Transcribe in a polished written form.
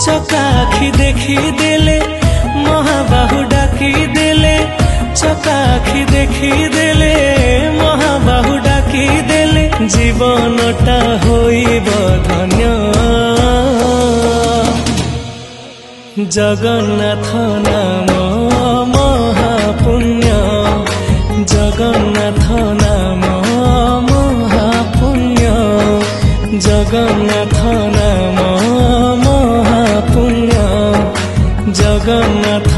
চকা আখি দেখি দেলে মহাবাহু ডাকি দেলে চকা আখি দেখি দেলে মহাবাহু ডাকি দেলে জীবনটা হইব ধন্য জগন্নাথ নাম মহাপুণ্য জগন্নাথ নাম মহাপুণ্য জগন্নাথ নাম মহাপুণ্য জগন্নাথ